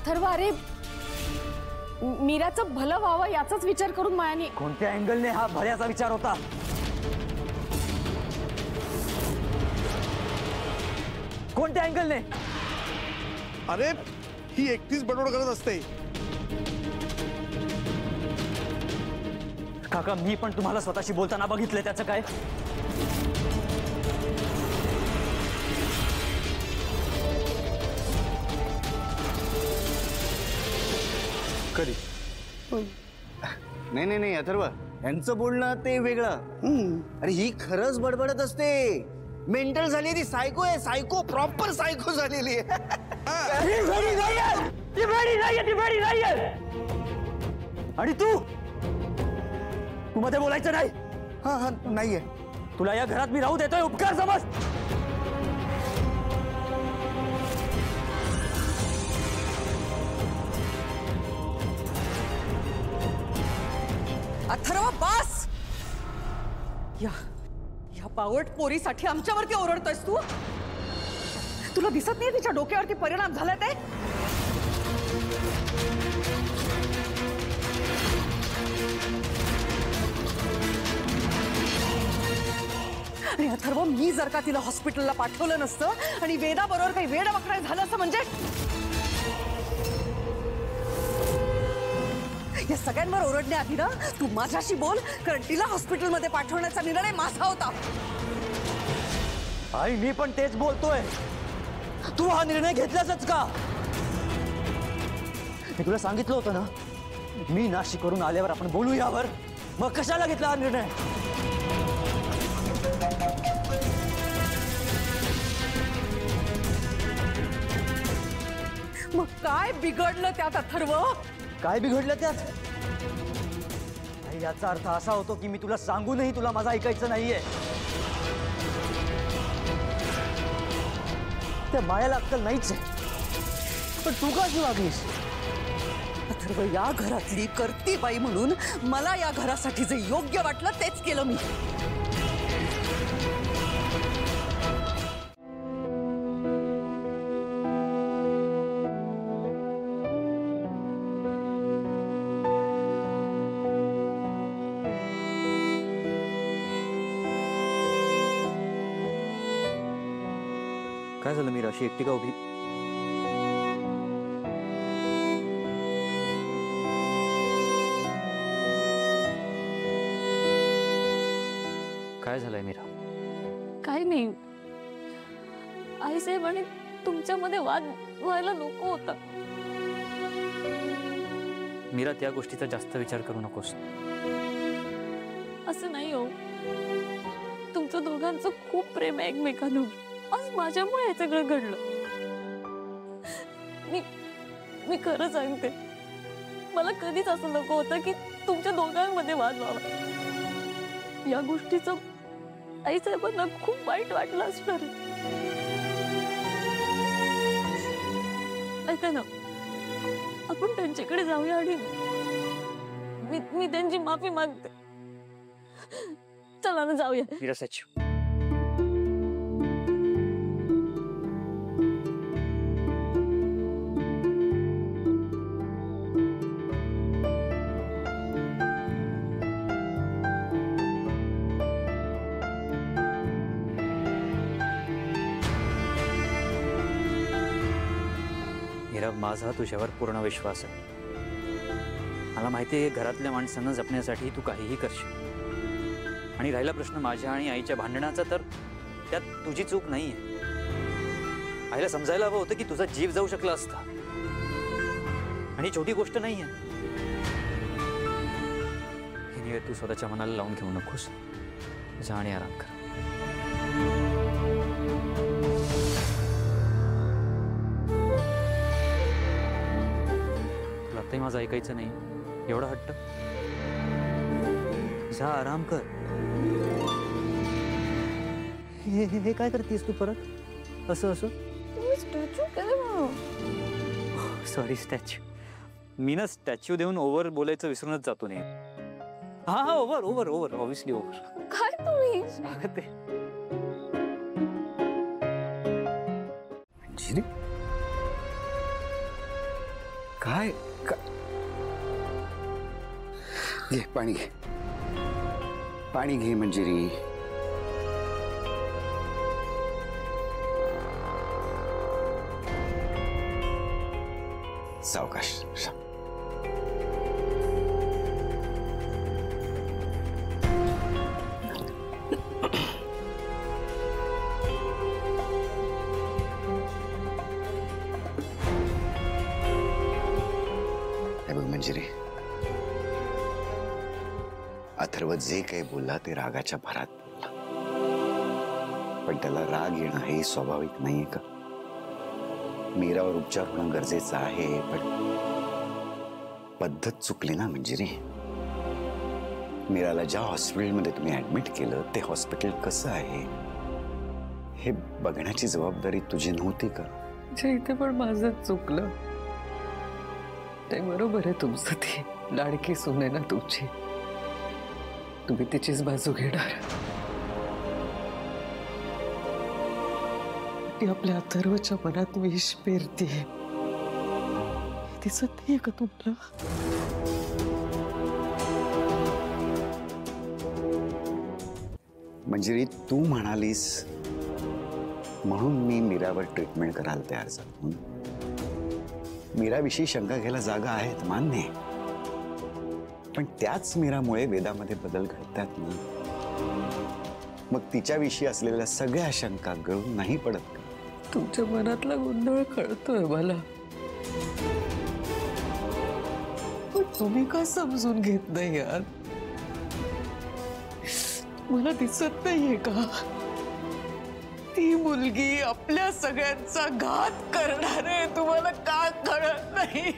अथर्व, अरे मीराचं भलं व्हावं याचाच विचार करून मायाने. कोणत्या अँगलने हा भल्याचा विचार होता? कोणत्या अँगलने? अरे ही एकटीच बडबड करत असते. काका, मी पण तुम्हाला स्वतःशी बोलताना बघितलंय. त्याचं काय? कधी? नाही नाही नाही अथर्व, यांचं बोलणं ते वेगळं. अरे ही खरंच बडबडत असते. मेंटल झाली ती. सायको आहे. सायको, प्रॉपर सायको झालेली आहे. आणि तू मध्ये बोलायचं नाही. हा हा नाहीये. तुला या घरात मी राहू देतोय, उपकार समज. अथर्व बस. या बावट पोरीसाठी आमच्यावरती ओरडतोयस तू? तुला दिसत नाही तिच्या डोक्यावरती परिणाम झाला ते? आणि अथर्व, मी जर का तिला हॉस्पिटलला पाठवलं नसतं आणि वेदा बरोबर काही वेडवाकडे झालं असं म्हणजे या सगळ्यांवर ओरडण्याआधी ना तू माझ्याशी बोल, कारण तिला हॉस्पिटलमध्ये पाठवण्याचा निर्णय माझा होता. आई, मी पण तेच बोलतोय. तू हा निर्णय घेतलाच का? मी तुला सांगितलं होतं ना, मी नाशिक करून आल्यावर आपण बोलू यावर. मग कशाला घेतला हा निर्णय? मग काय बिघडलं त्यात अथर्व? काय बिघडलं त्यात? याचा अर्थ असा होतो की मी तुला सांगूनही तुला माझं ऐकायचं नाहीये. त्या मायाला अक्कल नाहीच आहे. पण तू कशी वागलीस? अथर्व, या घरातली करती बाई म्हणून मला या घरासाठी जे योग्य वाटलं तेच केलं मी. काय झालं मीरा, अशी एकटी का उभी? काय झालंय मीरा? काही नाही. आई साहेबांनी तुमच्यामध्ये वाद व्हायला नको होता. मीरा, त्या गोष्टीचा जास्त विचार करू नकोस. असं नाही हो. तुमचं दोघांचं खूप प्रेम आहे एकमेकांवर. आज माझ्यामुळे हे सगळं घडलं. मी खरं सांगते, मला कधीच असं नको होतं की तुमच्या दोघांमध्ये वाद व्हावा. या गोष्टीचं आई साहेबांना खूप वाईट वाटलं असणार. ऐका ना, आपण त्यांच्याकडे जाऊया आणि मी त्यांची माफी मागते. चला ना जाऊया. मीरा, सच माझा तुझ्यावर पूर्ण विश्वास आहे. मला माहिती आहे घरातल्या माणसांना जपण्यासाठी तू काहीही करशील. आणि राहिला प्रश्न माझ्या आणि आईच्या भांडणाचा, तर त्यात तुझी चूक नाहीये. आईला समजायला हवं होतं की तुझा जीव जाऊ शकला असता. आणि छोटी गोष्ट नाहीये. हे तू स्वतःच्या मनाला लावून घेऊ नकोस. जा आणि आराम कर. माझं ऐकायचं नाही एवढा हट्ट? जा आराम कर. हे काय करतेस तू परत? असं स्टॅच्यू केलं. Sorry, statue. मी ना स्टॅच्यू देऊन ओव्हर बोलायचं विसरूनच जातो. नाही, हा हा, over over over, obviously over. काय तुम्ही? स्वागत आहे. काय घे पाणी घे, पाणी घे मंजिरी. सावकाश. हे बघ मंजिरी, अथर्व जे काही बोलला ते रागाच्या भरात बोलला, पण त्याला राग येणं हे स्वाभाविक नाहीये का? मीरावर उपचार होणं गरजेचं आहे, पण पद्धत चुकली ना मंजिरी. मीराला ज्या हॉस्पिटलमध्ये तुम्ही ऍडमिट केलं ते हॉस्पिटल कसं आहे हे बघण्याची जबाबदारी तुझी नव्हती का? इथे पण माझं चुकलं. ते बरोबर आहे तुमचं, ती लाडकी सून आहे ना तुमची, तुम्ही तिचीच बाजू घेणार. ती आपल्या अथर्वच्या मनात विष पेरते, दिसत नाहीये का तुम्हाला? मंजिरी, तू म्हणालीस म्हणून मी मीरावर ट्रीटमेंट करायला तयार झालो. मीराविषयी शंका घ्यायला जागा आहेत, मान्य आहे, पण त्याच मीरामुळे वेदामध्ये बदल घडतात ना. मग तिच्याविषयी असलेल्या सगळ्या शंका गळून नाही पडत का? तुमच्या मनातला गोंधळ कळतोय मला, पण तुम्ही का समजून घेत नाही यार? मला दिसत नाहीये का ती मुलगी आपल्या सगळ्यांचा घात करणार आहे? तुम्हाला का कळत नाही?